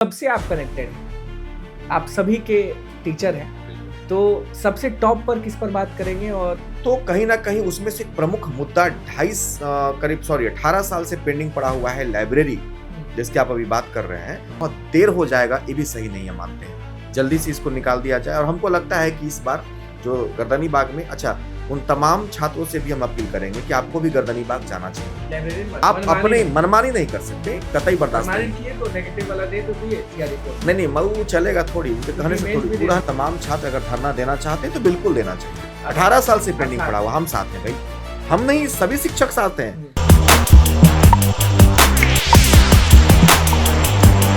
सबसे आप कनेक्टेड हैं, आप सभी के टीचर हैं, तो सबसे टॉप पर किस पर बात करेंगे? और तो कहीं ना कहीं उसमें से एक प्रमुख मुद्दा 18 साल से पेंडिंग पड़ा हुआ है लाइब्रेरी, जिसकी आप अभी बात कर रहे हैं। बहुत देर हो जाएगा ये भी सही नहीं है, मानते हैं। जल्दी से इसको निकाल दिया जाए। और हमको लगता है कि इस बार जो गर्दनी बाग में, उन तमाम छात्रों से भी हम अपील करेंगे कि आपको भी गर्दनी बाग जाना चाहिए। लाइब्रेरी आप अपने मनमानी नहीं कर सकते, कतई बर्दाश्त हमारे नहीं। किए तो नेगेटिव वाला दे तो दिए सीआरई को। नहीं, वो चलेगा थोड़ी, उनके कहने से थोड़ी। पूरा तमाम छात्र अगर धरना देना चाहते हैं तो बिल्कुल देना चाहिए। 18 साल से पेंडिंग पड़ा हुआ, हम साथ हैं भाई। हम नहीं, सभी शिक्षक साथ हैं।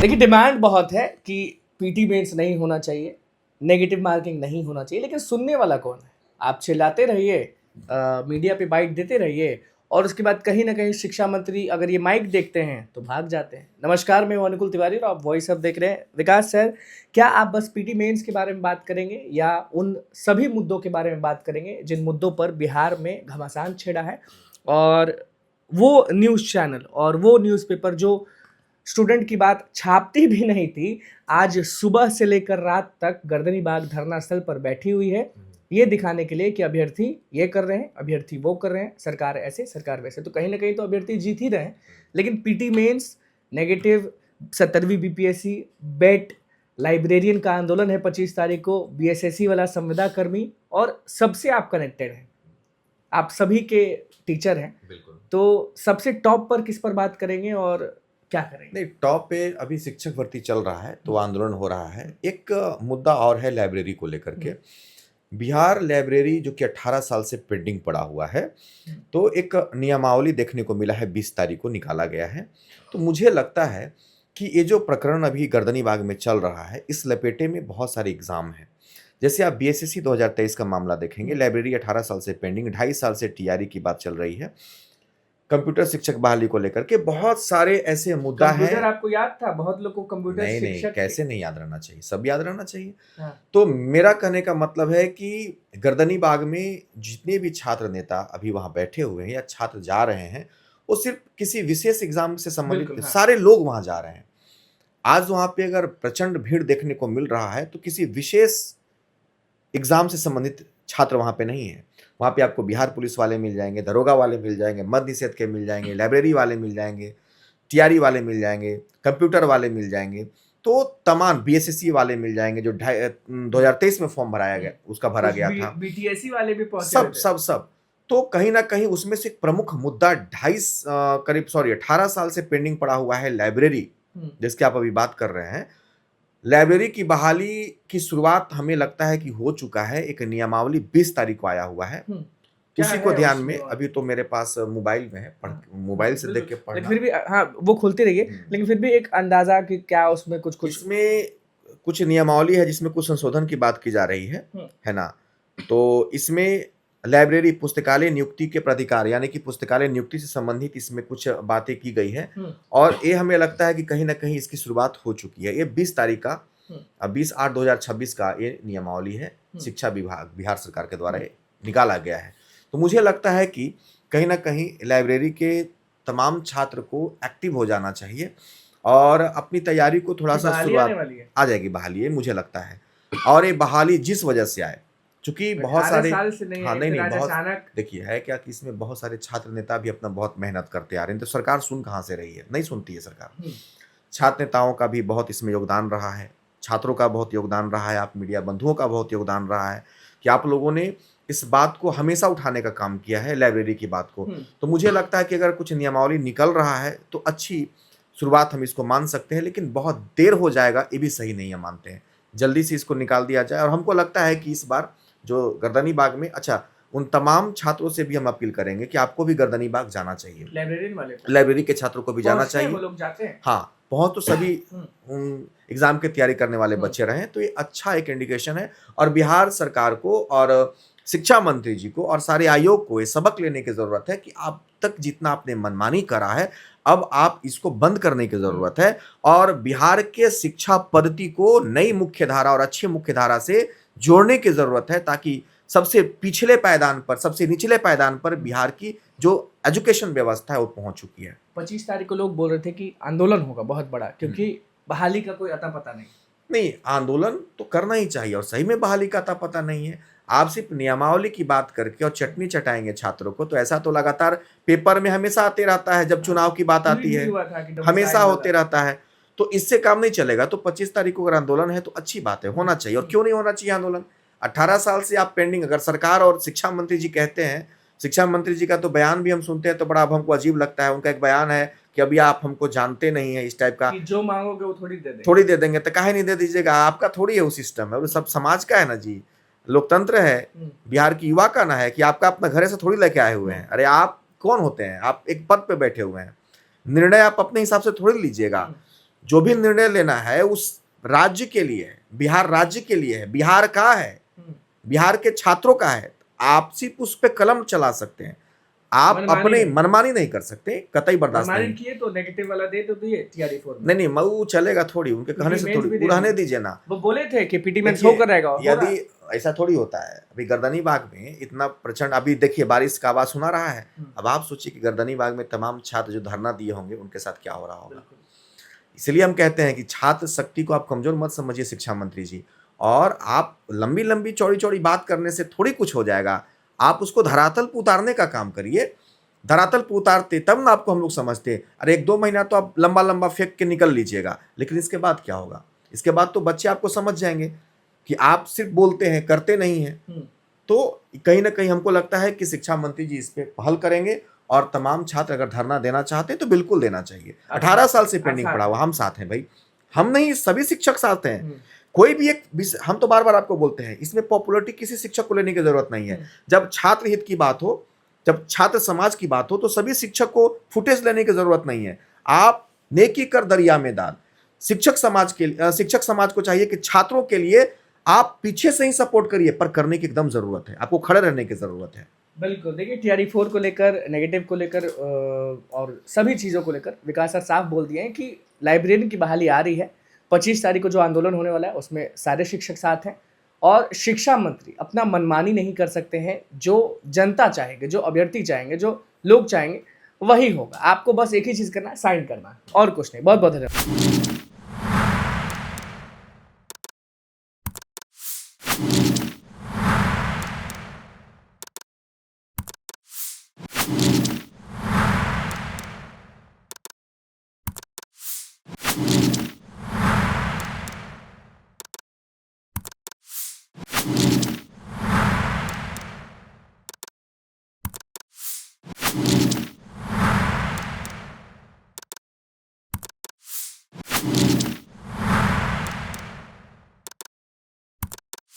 देखिए, डिमांड बहुत है कि पीटी मेंस नहीं होना चाहिए, नेगेटिव मार्किंग नहीं होना चाहिए, लेकिन सुनने वाला कौन है? आप चिल्लाते रहिए, मीडिया पे बाइट देते रहिए, और उसके बाद कहीं ना कहीं शिक्षा मंत्री अगर ये माइक देखते हैं तो भाग जाते हैं। नमस्कार, मैं अनुकूल तिवारी और आप वॉइस ऑफ देख रहे हैं। विकास सर, क्या आप बस पीटी मेंस के बारे में बात करेंगे या उन सभी मुद्दों के बारे में बात करेंगे जिन मुद्दों पर बिहार में घमासान छेड़ा है, और वो न्यूज़ चैनल और वो न्यूज़पेपर जो स्टूडेंट की बात छापती भी नहीं थी, आज सुबह से लेकर रात तक गर्दनी बाग धरना स्थल पर बैठी हुई है, ये दिखाने के लिए कि अभ्यर्थी ये कर रहे हैं, अभ्यर्थी वो कर रहे हैं, सरकार ऐसे सरकार वैसे। तो कहीं ना कहीं तो अभ्यर्थी जीत ही रहे हैं, लेकिन पीटी मेंस, नेगेटिव, 17वीं बीपीएससी, बेट, लाइब्रेरियन का आंदोलन है 25 तारीख को, बीएसएससी वाला संविदा कर्मी, और सबसे आप कनेक्टेड हैं, आप सभी के टीचर हैं, तो सबसे टॉप पर किस पर बात करेंगे और क्या करेंगे? नहीं, टॉप पे अभी शिक्षक भर्ती चल रहा है तो आंदोलन हो रहा है। एक मुद्दा और है लाइब्रेरी को लेकर के। बिहार लाइब्रेरी जो कि 18 साल से पेंडिंग पड़ा हुआ है, तो एक नियमावली देखने को मिला है, 20 तारीख को निकाला गया है। तो मुझे लगता है कि ये जो प्रकरण अभी गर्दनी बाग में चल रहा है, इस लपेटे में बहुत सारे एग्जाम हैं। जैसे आप बीएसएससी 2023 का मामला देखेंगे, लाइब्रेरी 18 साल से पेंडिंग, 2.5 साल से टीआरई की बात चल रही है। कंप्यूटर शिक्षक बहाली को लेकर के बहुत सारे ऐसे मुद्दा हैं। कंप्यूटर आपको याद था? बहुत लोग को कंप्यूटर नहीं, कैसे नहीं याद रहना चाहिए, सब याद रहना चाहिए। हाँ। तो मेरा कहने का मतलब है कि गर्दनी बाग में जितने भी छात्र नेता अभी वहां बैठे हुए हैं या छात्र जा रहे हैं, वो सिर्फ किसी विशेष एग्जाम से संबंधित सारे लोग वहां जा रहे हैं। आज वहां पे अगर प्रचंड भीड़ देखने को मिल रहा है तो किसी विशेष एग्जाम से संबंधित छात्र वहां पे नहीं है। वहाँ पे आपको बिहार पुलिस वाले मिल जाएंगे, दरोगा वाले मिल जाएंगे, मद्य निषेध के मिल जाएंगे, लाइब्रेरी वाले मिल जाएंगे, टीआरई वाले मिल जाएंगे, कंप्यूटर वाले मिल जाएंगे, तो तमाम बीएसएससी वाले मिल जाएंगे जो 2023 में फॉर्म भराया गया, उसका भरा गया था। बीटीएससी वाले भी पहुंचे सब। तो कहीं ना कहीं उसमें से एक प्रमुख मुद्दा 18 साल से पेंडिंग पड़ा हुआ है लाइब्रेरी, जिसकी आप अभी बात कर रहे हैं। लाइब्रेरी की बहाली की शुरुआत हमें लगता है कि हो चुका है। एक नियमावली 20 तारीख को आया हुआ है, उसी को ध्यान में, अभी तो मेरे पास मोबाइल में है, मोबाइल से देख के पढ़ना। लेकिन फिर भी हाँ, वो खोलते रहिए, लेकिन फिर भी एक अंदाजा कि क्या उसमें कुछ इसमें कुछ नियमावली है जिसमें कुछ संशोधन की बात की जा रही है ना। तो इसमें लाइब्रेरी पुस्तकालय नियुक्ति के प्राधिकार, यानी कि पुस्तकालय नियुक्ति से संबंधित इसमें कुछ बातें की गई है, और ये हमें लगता है कि कहीं ना कहीं इसकी शुरुआत हो चुकी है। ये 20 तारीख का, 20/8/2026 का ये नियमावली है, शिक्षा विभाग बिहार सरकार के द्वारा निकाला गया है। तो मुझे लगता है कि कहीं ना कहीं लाइब्रेरी के तमाम छात्र को एक्टिव हो जाना चाहिए और अपनी तैयारी को थोड़ा सा शुरुआत आ जाएगी बहाली, मुझे लगता है। और ये बहाली जिस वजह से आए, चूंकि बहुत सारे बहुत, देखिए है क्या कि इसमें बहुत सारे छात्र नेता भी अपना बहुत मेहनत करते आ रहे हैं, तो सरकार सुन कहाँ से रही है? नहीं सुनती है सरकार। छात्र नेताओं का भी बहुत इसमें योगदान रहा है, छात्रों का बहुत योगदान रहा है, आप मीडिया बंधुओं का बहुत योगदान रहा है कि आप लोगों ने इस बात को हमेशा उठाने का काम किया है, लाइब्रेरी की बात को। तो मुझे लगता है कि अगर कुछ नियमावली निकल रहा है तो अच्छी शुरुआत हम इसको मान सकते हैं, लेकिन बहुत देर हो जाएगा ये भी सही नहीं है, मानते हैं। जल्दी से इसको निकाल दिया जाए। और हमको लगता है कि इस बार जो गर्दनी बाग में, उन तमाम छात्रों से भी हम अपील करेंगे कि आपको भी गर्दनी बाग जाना चाहिए। लाइब्रेरी के छात्रों को भी जाना चाहिए। वो लोग जाते हैं। हाँ, बहुत तो सभी एग्जाम की तैयारी करने वाले बच्चे रहे, तो ये अच्छा एक इंडिकेशन है। और बिहार सरकार को और शिक्षा मंत्री जी को और सारे आयोग को ये सबक लेने की जरूरत है कि अब तक जितना आपने मनमानी करा है, अब आप इसको बंद करने की जरूरत है। और बिहार के शिक्षा पद्धति को नई मुख्य धारा और अच्छी मुख्य धारा से जोड़ने की जरूरत है, ताकि सबसे पिछले पायदान पर, सबसे निचले पायदान पर बिहार की जो एजुकेशन व्यवस्था है वो पहुंच चुकी है। 25 तारीख को लोग बोल रहे थे कि आंदोलन होगा बहुत बड़ा, क्योंकि बहाली का कोई अता पता नहीं। नहीं, आंदोलन तो करना ही चाहिए और सही में बहाली का अता पता नहीं है। आप सिर्फ नियमावली की बात करके और चटनी चटाएंगे छात्रों को, तो ऐसा तो लगातार पेपर में हमेशा आते रहता है जब चुनाव की बात ट्वीट आती भी है, हुआ था कि हमेशा डोमिसाइल होते वाला। रहता है। तो इससे काम नहीं चलेगा। तो 25 तारीख को अगर आंदोलन है तो अच्छी बात है, होना चाहिए। और क्यों नहीं होना चाहिए आंदोलन? 18 साल से आप पेंडिंग, अगर सरकार और शिक्षा मंत्री जी कहते हैं, शिक्षा मंत्री जी का तो बयान भी हम सुनते हैं तो बड़ा अब हमको अजीब लगता है। उनका एक बयान है कि अभी आप हमको जानते नहीं है, इस टाइप का। कि जो मांगोगे वो थोड़ी दे देंगे। थोड़ी दे देंगे तो काहे नहीं दे दीजिएगा? आपका थोड़ी है वो सिस्टम है, वो सब समाज का है ना जी, लोकतंत्र है, बिहार की युवा का ना है कि आपका अपना घर से थोड़ी लेके आए हुए हैं। अरे आप कौन होते हैं? आप एक पद पे बैठे हुए हैं, निर्णय आप अपने हिसाब से थोड़ी लीजिएगा। जो भी निर्णय लेना है उस राज्य के लिए है, बिहार राज्य के लिए है, बिहार का है, बिहार के छात्रों का है। आप सिर्फ उस पे कलम चला सकते हैं, आप मनमानी अपने नहीं। मनमानी नहीं कर सकते, कतई बर्दाश्त मनमानी नहीं। किए तो नेगेटिव वाला दे तो दिए TRE 4 में। नहीं मऊ चलेगा थोड़ी, उनके कहने से मेंस भी थोड़ी, दे रहने दिए। दीजिए ना। वो बोले थे कि पीटी मेंस देखिए, होकर रहेगा, हो रहा है। यदि ऐसा थोड़ी होता है, अभी गर्दनी बाग में इतना प्रचंड, अभी देखिए बारिश का आवाज सुना रहा है। अब आप सोचिए कि गर्दनी बाग में तमाम छात्र जो धरना दिए होंगे उनके साथ क्या हो रहा होगा। बिल्कुल। इसलिए हम कहते हैं कि छात्र शक्ति को आप कमजोर मत समझिए शिक्षा मंत्री जी। और आप लंबी लंबी चौड़ी चौड़ी बात करने से थोड़ी कुछ हो जाएगा। आप उसको धरातल पर उतारने का काम करिए। धरातल पर उतारते तब ना आपको हम लोग समझते। अरे 1-2 महीना तो आप लंबा लंबा फेंक के निकल लीजिएगा, लेकिन इसके बाद क्या होगा? इसके बाद तो बच्चे आपको समझ जाएंगे कि आप सिर्फ बोलते हैं, करते नहीं हैं। तो कहीं ना कहीं हमको लगता है कि शिक्षा मंत्री जी इस पे पहल करेंगे और तमाम छात्र अगर धरना देना चाहते हैं तो बिल्कुल देना चाहिए। 18 साल से पेंडिंग पड़ा हुआ, हम साथ हैं भाई, हम नहीं, सभी शिक्षक साथ हैं। कोई भी एक, हम तो बार बार आपको बोलते हैं, इसमें पॉपुलरिटी किसी शिक्षक को लेने की जरूरत नहीं है। जब छात्र हित की बात हो, जब छात्र समाज की बात हो, तो सभी शिक्षक को फुटेज लेने की जरूरत नहीं है। आप नेकी कर दरिया में डाल। शिक्षक समाज को चाहिए कि छात्रों के लिए आप पीछे से ही सपोर्ट करिए, पर करने की एकदम जरूरत है, आपको खड़े रहने की जरूरत है। बिल्कुल। देखिए TRE 4 को लेकर, नेगेटिव को लेकर और सभी चीज़ों को लेकर विकास सर साफ बोल दिए हैं कि लाइब्रेरी की बहाली आ रही है। 25 तारीख को जो आंदोलन होने वाला है उसमें सारे शिक्षक साथ हैं और शिक्षा मंत्री अपना मनमानी नहीं कर सकते हैं। जो जनता चाहेंगे, जो अभ्यर्थी चाहेंगे, जो लोग चाहेंगे वही होगा। आपको बस एक ही चीज़ करना है, साइन करना है और कुछ नहीं। बहुत बहुत धन्यवाद।